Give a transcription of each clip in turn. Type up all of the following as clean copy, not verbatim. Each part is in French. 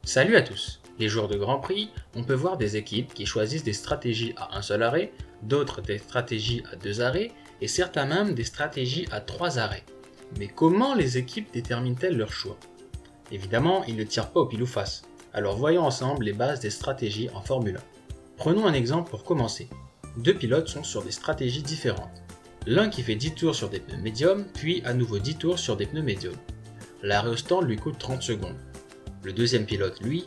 Salut à tous! Les jours de Grand Prix, on peut voir des équipes qui choisissent des stratégies à un seul arrêt, d'autres des stratégies à 2 arrêts, et certains même des stratégies à 3 arrêts. Mais comment les équipes déterminent-elles leur choix? Évidemment, ils ne tirent pas au pile ou face. Alors voyons ensemble les bases des stratégies en Formule 1. Prenons un exemple pour commencer. Deux pilotes sont sur des stratégies différentes. L'un qui fait 10 tours sur des pneus médiums, puis à nouveau 10 tours sur des pneus médiums. L'arrêt au stand lui coûte 30 secondes. Le deuxième pilote, lui,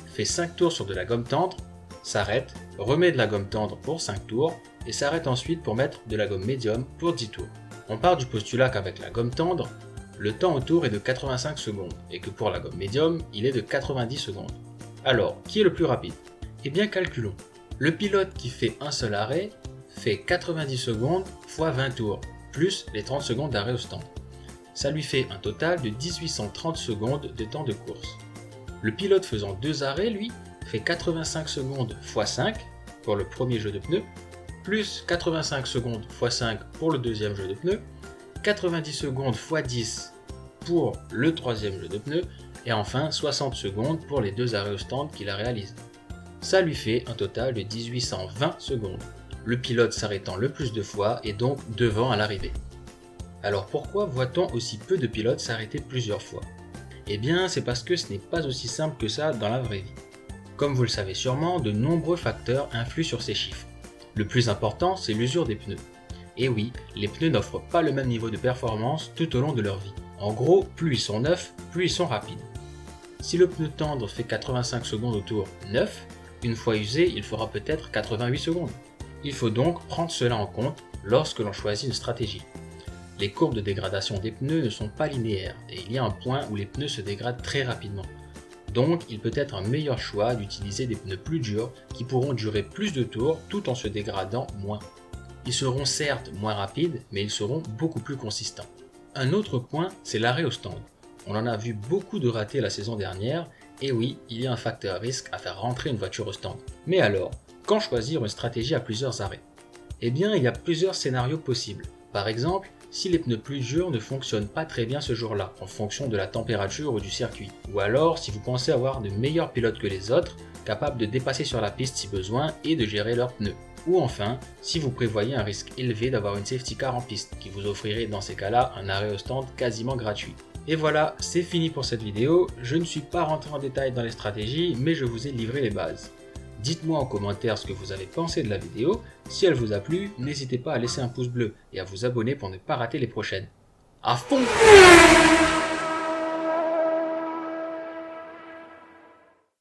fait 5 tours sur de la gomme tendre, s'arrête, remet de la gomme tendre pour 5 tours et s'arrête ensuite pour mettre de la gomme médium pour 10 tours. On part du postulat qu'avec la gomme tendre, le temps au tour est de 85 secondes et que pour la gomme médium, il est de 90 secondes. Alors, qui est le plus rapide? Eh bien, calculons. Le pilote qui fait un seul arrêt fait 90 secondes fois 20 tours, plus les 30 secondes d'arrêt au stand. Ça lui fait un total de 1830 secondes de temps de course. Le pilote faisant 2 arrêts, lui, fait 85 secondes x 5 pour le premier jeu de pneus, plus 85 secondes x 5 pour le deuxième jeu de pneus, 90 secondes x 10 pour le troisième jeu de pneus, et enfin 60 secondes pour les 2 arrêts au stand qu'il a réalisés. Ça lui fait un total de 1820 secondes, le pilote s'arrêtant le plus de fois et donc devant à l'arrivée. Alors pourquoi voit-on aussi peu de pilotes s'arrêter plusieurs fois? Eh bien, c'est parce que ce n'est pas aussi simple que ça dans la vraie vie. Comme vous le savez sûrement, de nombreux facteurs influent sur ces chiffres. Le plus important, c'est l'usure des pneus. Et oui, les pneus n'offrent pas le même niveau de performance tout au long de leur vie. En gros, plus ils sont neufs, plus ils sont rapides. Si le pneu tendre fait 85 secondes au tour neuf, une fois usé, il fera peut-être 88 secondes. Il faut donc prendre cela en compte lorsque l'on choisit une stratégie. Les courbes de dégradation des pneus ne sont pas linéaires et il y a un point où les pneus se dégradent très rapidement. Donc il peut être un meilleur choix d'utiliser des pneus plus durs qui pourront durer plus de tours tout en se dégradant moins. Ils seront certes moins rapides, mais ils seront beaucoup plus consistants. Un autre point, c'est l'arrêt au stand. On en a vu beaucoup de ratés la saison dernière, et oui, il y a un facteur risque à faire rentrer une voiture au stand. Mais alors, quand choisir une stratégie à plusieurs arrêts? Eh bien, il y a plusieurs scénarios possibles. Par exemple, si les pneus plus durs ne fonctionnent pas très bien ce jour-là, en fonction de la température ou du circuit. Ou alors, si vous pensez avoir de meilleurs pilotes que les autres, capables de dépasser sur la piste si besoin et de gérer leurs pneus. Ou enfin, si vous prévoyez un risque élevé d'avoir une safety car en piste, qui vous offrirait dans ces cas-là un arrêt au stand quasiment gratuit. Et voilà, c'est fini pour cette vidéo. Je ne suis pas rentré en détail dans les stratégies, mais je vous ai livré les bases. Dites-moi en commentaire ce que vous avez pensé de la vidéo. Si elle vous a plu, n'hésitez pas à laisser un pouce bleu et à vous abonner pour ne pas rater les prochaines. À fond!